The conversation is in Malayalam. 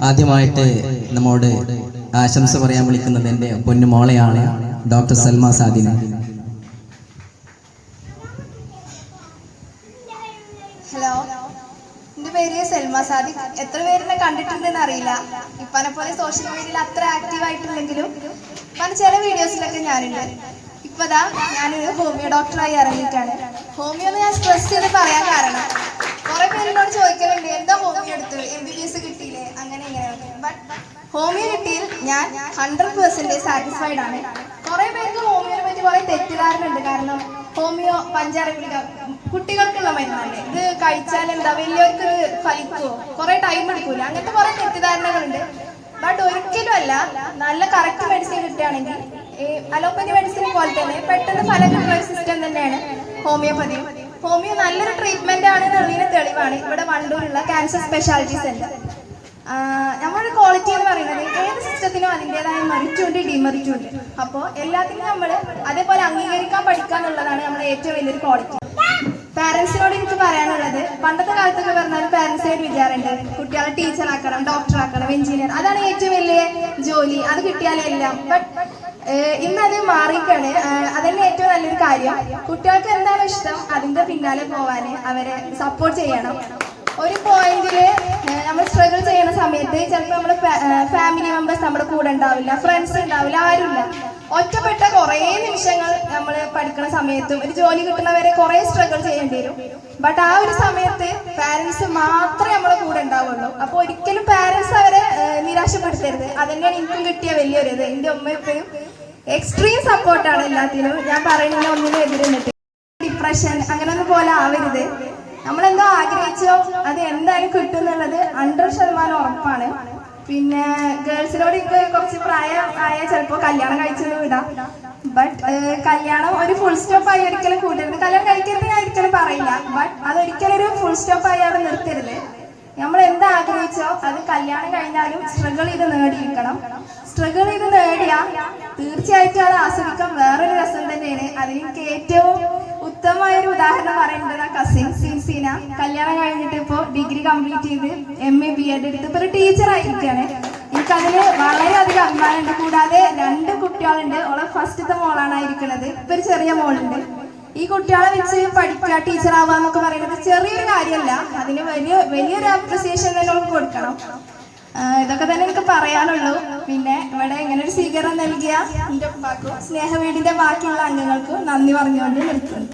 ആദ്യമായിട്ട് നമ്മോട് ആശംസ പറയാൻ വിളിക്കുന്നത് എൻ്റെ പൊന്നുമോളെയാണ്, ഡോക്ടർ സൽമ സാദിന. ഹലോ, എൻ്റെ പേര് സൽമ സാദിഖ്. എത്ര പേരെന്നെ കണ്ടിട്ടുണ്ടെന്ന് അറിയില്ല. ഇപ്പനെ പോലെ സോഷ്യൽ മീഡിയയിൽ അത്ര ആക്റ്റീവ് ആയിട്ടില്ലെങ്കിലും ഇപ്പന ചില വീഡിയോസിലൊക്കെ ഞാനുണ്ട്. ഇപ്പതാ ഞാനൊരു ഹോമിയോ ഡോക്ടറായി ഇറങ്ങിയിട്ടാണ്. ഹോമിയോ എന്ന് ഞാൻ സ്ട്രെസ് ചെയ്ത് പറയാൻ കാരണം, കുറെ പേരിനോട് ചോദിക്കലുണ്ട് എന്താ ഹോമിയോ എടുത്ത് MBBS കിട്ടിയില്ലേ അങ്ങനെ ഇങ്ങനെയൊക്കെ. ബട്ട് ഹോമിയോ കിട്ടിയിൽ ഞാൻ 100% സാറ്റിസ്ഫൈഡ് ആണ്. കുറെ പേർക്ക് ഹോമിയോനെ പറ്റി കുറെ തെറ്റിദ്ധാരണയുണ്ട്. കാരണം ഹോമിയോ പഞ്ചാര ഗുളിക കുട്ടികൾക്കുള്ള മരുന്നല്ലേ, ഇത് കഴിച്ചാൽ എന്താ വലിയവർക്ക് ഫലിക്കുമോ, കുറെ ടൈം എടുക്കൂല, അങ്ങനത്തെ കുറെ തെറ്റിദ്ധാരണകളുണ്ട്. ബട്ട് ഒരിക്കലും അല്ല, നല്ല കറക്റ്റ് മെഡിസിൻ കിട്ടുകയാണെങ്കിൽ ഈ അലോപ്പതി മെഡിസിൻ പോലെ തന്നെ പെട്ടെന്ന് ഫലം കിട്ടുന്ന ഒരു സിസ്റ്റം തന്നെയാണ് ഹോമിയോപ്പതി. ഹോമിയോ നല്ലൊരു ട്രീറ്റ്മെന്റ് ആണ് എന്നുള്ളതിന് തെളിവാണ് ഇവിടെ വണ്ടൂരുള്ള ക്യാൻസർ സ്പെഷ്യാലിറ്റി സെന്റർ. നമ്മുടെ ക്വാളിറ്റി എന്ന് പറയുന്നത് ഏത് സിസ്റ്റത്തിനും അതിൻ്റെതായ മെറിറ്റും ഉണ്ട്, ഡിമെറിറ്റും ഉണ്ട്. അപ്പോൾ എല്ലാത്തിനും നമ്മൾ അതേപോലെ അംഗീകരിക്കാൻ പഠിക്കുക എന്നുള്ളതാണ് നമ്മുടെ ഏറ്റവും വലിയൊരു ക്വാളിറ്റി. പാരൻസിനോട് എനിക്ക് പറയാനുള്ളത്, പണ്ടത്തെ കാലത്തൊക്കെ പറഞ്ഞാൽ പാരൻസിന് ഒരു വിചാരമുണ്ട്, കുട്ടികളെ ടീച്ചറാക്കണം, ഡോക്ടറാക്കണം, എഞ്ചിനീയർ, അതാണ് ഏറ്റവും വലിയ ജോലി, അത് കിട്ടിയാലേ എല്ലാം. ബട്ട് ഇന്നത് മാറിയിട്ടാണ്. അതന്നെ ഏറ്റവും നല്ലൊരു കാര്യം. കുട്ടികൾക്ക് എന്താണോ ഇഷ്ടം അതിന്റെ പിന്നാലെ പോവാൻ അവരെ സപ്പോർട്ട് ചെയ്യണം. ഒരു പോയിന്റില് നമ്മൾ സ്ട്രഗിൾ ചെയ്യുന്ന സമയത്ത് ചിലപ്പോൾ നമ്മുടെ ഫാമിലി മെമ്പേഴ്സ് നമ്മുടെ കൂടെ ഉണ്ടാവില്ല, ഫ്രണ്ട്സ് ഉണ്ടാവില്ല, ആരുമില്ല. ഒറ്റപ്പെട്ട കുറേ നിമിഷങ്ങൾ നമ്മൾ പഠിക്കുന്ന സമയത്തും ഒരു ജോലി കിട്ടുന്നവരെ കുറേ സ്ട്രഗിൾ ചെയ്യേണ്ടി വരും. ബട്ട് ആ ഒരു സമയത്ത് പാരൻസ് മാത്രമേ നമ്മളെ കൂടെ ഉണ്ടാവുള്ളൂ. അപ്പോൾ ഒരിക്കലും പാരൻസ് അവരെ നിരാശപ്പെടുത്തരുത്. അതന്നെയാണ് എനിക്കും കിട്ടിയ വലിയൊരു ഇത്. എൻ്റെ ഉമ്മയും എക്സ്ട്രീം സപ്പോർട്ടാണ് എല്ലാത്തിനും. ഞാൻ പറയുന്നതിന് ഒന്നിനും എതിരുന്നിട്ട് ഡിപ്രഷൻ അങ്ങനെയൊന്നും പോലെ ആവരുത്. നമ്മളെന്തോ ആഗ്രഹിച്ചോ അത് എന്തായാലും കിട്ടും എന്നുള്ളത് 100% ഉറപ്പാണ്. പിന്നെ ഗേൾസിനോട് എനിക്ക് കുറച്ച് പ്രായമായ ചിലപ്പോൾ കല്യാണം കഴിച്ചൊന്നും വിടാം. ബട്ട് കല്യാണം ഒരു ഫുൾ സ്റ്റോപ്പ് ആയി ഒരിക്കലും കൂട്ടരുത്. കല്യാണം കഴിക്കരുത് ഞാൻ ഒരിക്കലും പറയില്ല. ബട്ട് അതൊരിക്കലും ഒരു ഫുൾ സ്റ്റോപ്പ് ആയി അവിടെ നിർത്തരുത്. നമ്മൾ എന്താ ആഗ്രഹിച്ചോ അത് കല്യാണം കഴിഞ്ഞാലും സ്ട്രഗിൾ ചെയ്ത് നേടിയിരിക്കണം. സ്ട്രഗിൾ ചെയ്ത് നേടിയാൽ തീർച്ചയായിട്ടും അത് ആസ്വദിക്കാൻ വേറൊരു രസം തന്നെയാണ്. അതിനെനിക്ക് ഏറ്റവും ഉത്തമമായൊരു ഉദാഹരണം പറയുന്നത് കസിൻ സിൻസീന. കല്യാണം കഴിഞ്ഞിട്ട് ഇപ്പോൾ ഡിഗ്രി കംപ്ലീറ്റ് ചെയ്ത് MA BEd എടുത്ത് ഇപ്പോൾ ഒരു ടീച്ചറായിരിക്കുകയാണ്. എനിക്കതിൽ വളരെയധികം അഭിമാനമുണ്ട്. കൂടാതെ 2 കുട്ടികളുണ്ട്. ഓളെ ഫസ്റ്റത്തെ മോളാണ് ഇരിക്കുന്നത്. ഇപ്പോൾ ഒരു ചെറിയ മോളുണ്ട്. ഈ കുട്ടികളെ വെച്ച് പഠിക്കുക, ടീച്ചറാവുക എന്നൊക്കെ പറയുന്നത് ചെറിയൊരു കാര്യമല്ല. അതിന് വലിയൊരു അപ്രിസിയേഷൻ തന്നെ നമുക്ക് കൊടുക്കണം. ഇതൊക്കെ തന്നെ എനിക്ക് പറയാനുള്ളൂ. പിന്നെ ഇവിടെ ഇങ്ങനെ ഒരു സ്വീകരണം നൽകിയ എൻ്റെ ഉപ്പാക്കും സ്നേഹവീടിൻ്റെ ബാക്കിയുള്ള അംഗങ്ങൾക്കും നന്ദി പറഞ്ഞുകൊണ്ട് നിർത്തുന്നു.